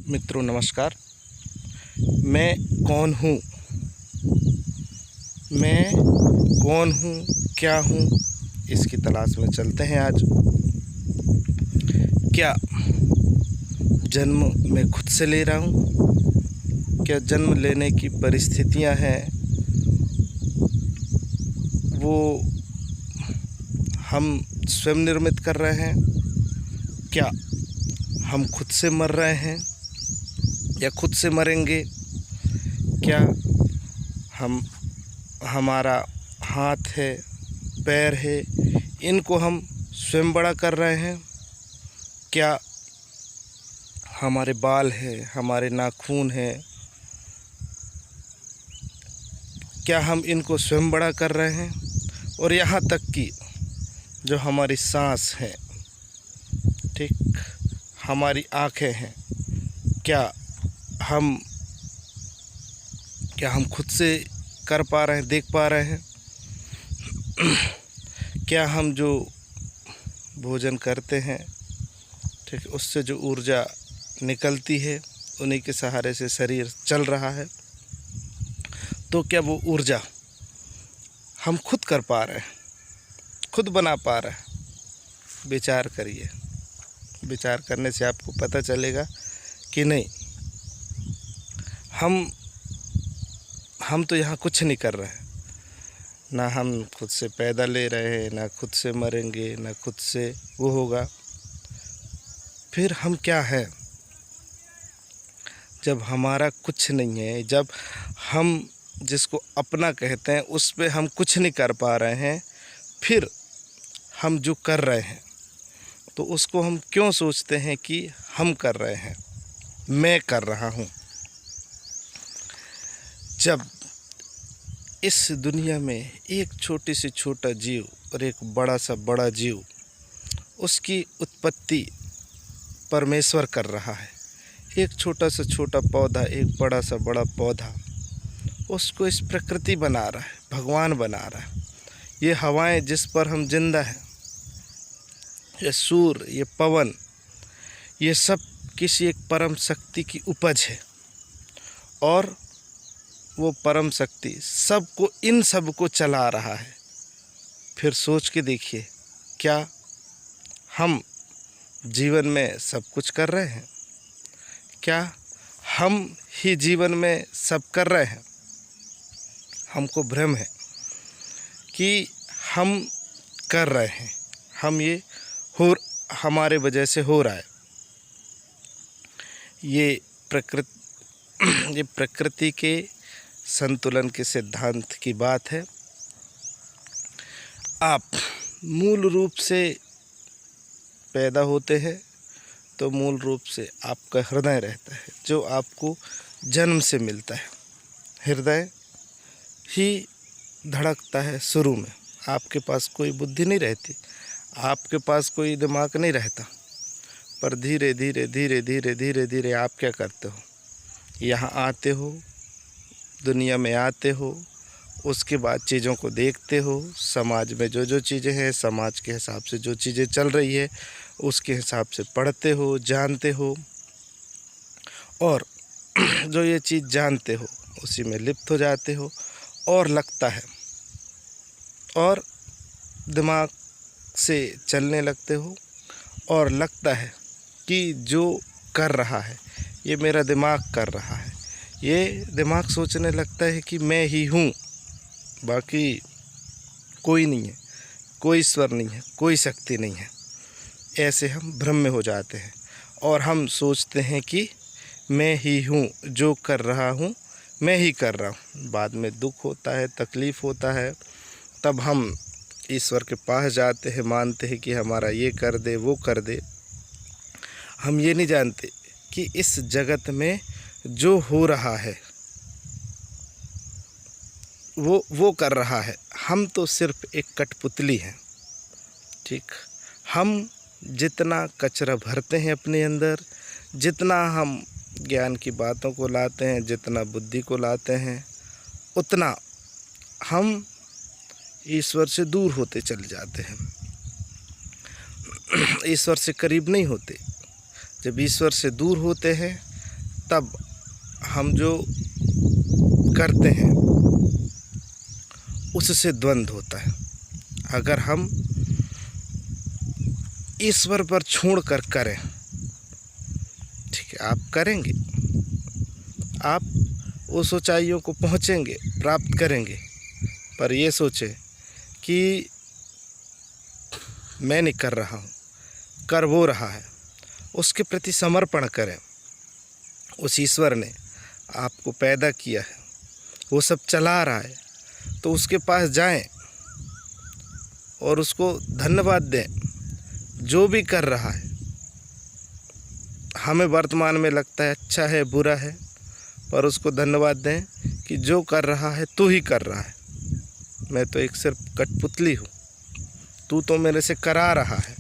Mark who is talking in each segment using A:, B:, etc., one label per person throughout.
A: मित्रों नमस्कार। मैं कौन हूँ? मैं कौन हूँ, क्या हूँ, इसकी तलाश में चलते हैं आज। क्या जन्म मैं खुद से ले रहा हूँ? क्या जन्म लेने की परिस्थितियाँ हैं वो हम स्वयं निर्मित कर रहे हैं? क्या हम खुद से मर रहे हैं या खुद से मरेंगे? क्या हमारा हाथ है, पैर है, इनको हम स्वयं बड़ा कर रहे हैं? क्या हमारे बाल है, हमारे नाखून है, क्या हम इनको स्वयं बड़ा कर रहे हैं? और यहाँ तक कि जो हमारी सांस है, ठीक, हमारी आँखें हैं, क्या हम खुद से कर पा रहे हैं, देख पा रहे हैं? क्या हम जो भोजन करते हैं, ठीक, उससे जो ऊर्जा निकलती है, उन्हीं के सहारे से शरीर चल रहा है? तो क्या वो ऊर्जा हम खुद कर पा रहे हैं, खुद बना पा रहे हैं? विचार करिए। विचार करने से आपको पता चलेगा कि नहीं, हम तो यहाँ कुछ नहीं कर रहे हैं। ना हम खुद से पैदा ले रहे हैं, ना खुद से मरेंगे, ना खुद से वो होगा। फिर हम क्या है? जब हमारा कुछ नहीं है, जब हम जिसको अपना कहते हैं उस पे हम कुछ नहीं कर पा रहे हैं, फिर हम जो कर रहे हैं तो उसको हम क्यों सोचते हैं कि हम कर रहे हैं, मैं कर रहा हूँ? जब इस दुनिया में एक छोटी से छोटा जीव और एक बड़ा सा बड़ा जीव, उसकी उत्पत्ति परमेश्वर कर रहा है। एक छोटा सा छोटा पौधा, एक बड़ा सा बड़ा पौधा, उसको इस प्रकृति बना रहा है, भगवान बना रहा है। ये हवाएं जिस पर हम जिंदा हैं, ये सूर्य, ये पवन, ये सब किसी एक परम शक्ति की उपज है। और वो परम शक्ति सबको, इन सब को चला रहा है। फिर सोच के देखिए, क्या हम जीवन में सब कुछ कर रहे हैं? क्या हम ही जीवन में सब कर रहे हैं? हमको भ्रम है कि हम कर रहे हैं, हम ये हमारे वजह से हो रहा है। ये प्रकृति के संतुलन के सिद्धांत की बात है। आप मूल रूप से पैदा होते हैं तो मूल रूप से आपका हृदय रहता है, जो आपको जन्म से मिलता है। हृदय ही धड़कता है शुरू में। आपके पास कोई बुद्धि नहीं रहती, आपके पास कोई दिमाग नहीं रहता, पर धीरे धीरे धीरे धीरे धीरे धीरे आप क्या करते हो? यहाँ आते हो, दुनिया में आते हो, उसके बाद चीज़ों को देखते हो। समाज में जो जो चीज़ें हैं, समाज के हिसाब से जो चीज़ें चल रही है, उसके हिसाब से पढ़ते हो, जानते हो, और जो ये चीज़ जानते हो उसी में लिप्त हो जाते हो। और लगता है, और दिमाग से चलने लगते हो, और लगता है कि जो कर रहा है ये मेरा दिमाग कर रहा है। ये दिमाग सोचने लगता है कि मैं ही हूँ, बाकी कोई नहीं है, कोई ईश्वर नहीं है, कोई शक्ति नहीं है। ऐसे हम भ्रम में हो जाते हैं और हम सोचते हैं कि मैं ही हूँ, जो कर रहा हूँ मैं ही कर रहा हूँ। बाद में दुख होता है, तकलीफ़ होता है, तब हम ईश्वर के पास जाते हैं, मानते हैं कि हमारा ये कर दे, वो कर दे। हम ये नहीं जानते कि इस जगत में जो हो रहा है वो कर रहा है। हम तो सिर्फ एक कठपुतली हैं, ठीक। हम जितना कचरा भरते हैं अपने अंदर, जितना हम ज्ञान की बातों को लाते हैं, जितना बुद्धि को लाते हैं, उतना हम ईश्वर से दूर होते चले जाते हैं, ईश्वर से करीब नहीं होते। जब ईश्वर से दूर होते हैं तब हम जो करते हैं उससे द्वंद्व होता है। अगर हम ईश्वर पर छोड़कर करें, ठीक है, आप करेंगे, आप उस ऊंचाइयों को पहुंचेंगे, प्राप्त करेंगे। पर ये सोचें कि मैं नहीं कर रहा हूँ, कर वो रहा है, उसके प्रति समर्पण करें। उस ईश्वर ने आपको पैदा किया है, वो सब चला रहा है, तो उसके पास जाएं और उसको धन्यवाद दें जो भी कर रहा है। हमें वर्तमान में लगता है अच्छा है, बुरा है, पर उसको धन्यवाद दें कि जो कर रहा है तू ही कर रहा है, मैं तो एक सिर्फ कठपुतली हूँ, तू तो मेरे से करा रहा है।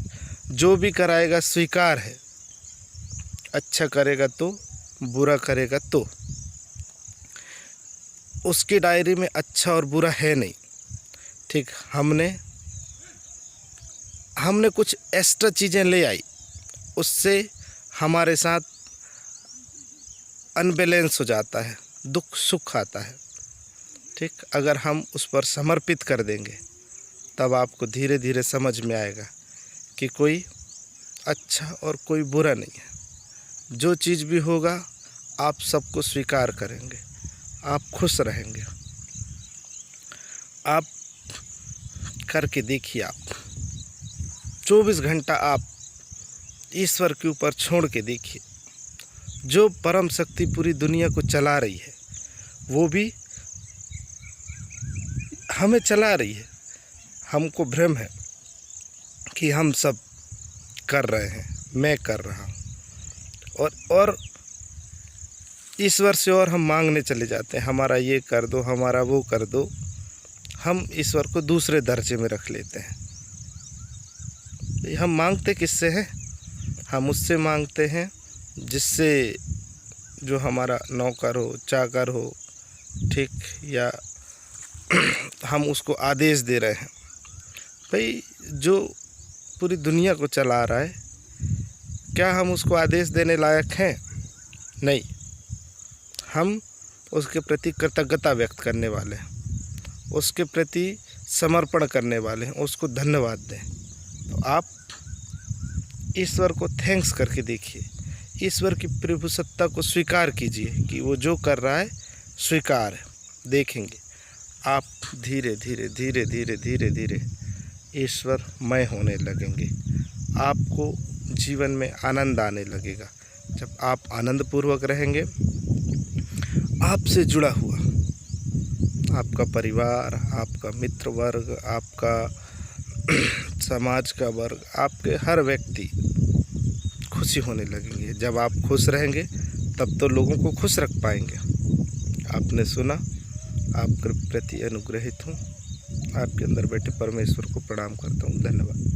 A: जो भी कराएगा स्वीकार है, अच्छा करेगा तो, बुरा करेगा तो। उसकी डायरी में अच्छा और बुरा है नहीं, ठीक। हमने कुछ एक्स्ट्रा चीज़ें ले आई, उससे हमारे साथ अनबैलेंस हो जाता है, दुख सुख आता है, ठीक। अगर हम उस पर समर्पित कर देंगे तब आपको धीरे धीरे समझ में आएगा कि कोई अच्छा और कोई बुरा नहीं है। जो चीज़ भी होगा आप सबको स्वीकार करेंगे, आप खुश रहेंगे। आप करके देखिए, आप 24 घंटा आप ईश्वर के ऊपर छोड़ के देखिए। जो परम शक्ति पूरी दुनिया को चला रही है वो भी हमें चला रही है। हमको भ्रम है कि हम सब कर रहे हैं, मैं कर रहा हूँ, और ईश्वर से और हम मांगने चले जाते हैं, हमारा ये कर दो, हमारा वो कर दो। हम ईश्वर को दूसरे दर्जे में रख लेते हैं। हम मांगते किससे हैं? हम उससे मांगते हैं जिससे जो हमारा नौकर हो, चाकर हो, ठीक, या हम उसको आदेश दे रहे हैं। भाई जो पूरी दुनिया को चला रहा है, क्या हम उसको आदेश देने लायक हैं? नहीं। हम उसके प्रति कृतज्ञता व्यक्त करने वाले हैं, उसके प्रति समर्पण करने वाले हैं, उसको धन्यवाद दें। तो आप ईश्वर को थैंक्स करके देखिए, ईश्वर की प्रभु सत्ता को स्वीकार कीजिए कि वो जो कर रहा है स्वीकार है। देखेंगे आप धीरे धीरे धीरे धीरे धीरे धीरे ईश्वरमय होने लगेंगे। आपको जीवन में आनंद आने लगेगा। जब आप आनंदपूर्वक रहेंगे, आपसे जुड़ा हुआ आपका परिवार, आपका मित्र वर्ग, आपका समाज का वर्ग, आपके हर व्यक्ति खुशी होने लगेंगे। जब आप खुश रहेंगे तब तो लोगों को खुश रख पाएंगे। आपने सुना, आपके प्रति अनुग्रहित हूँ। आपके अंदर बैठे परमेश्वर को प्रणाम करता हूँ। धन्यवाद।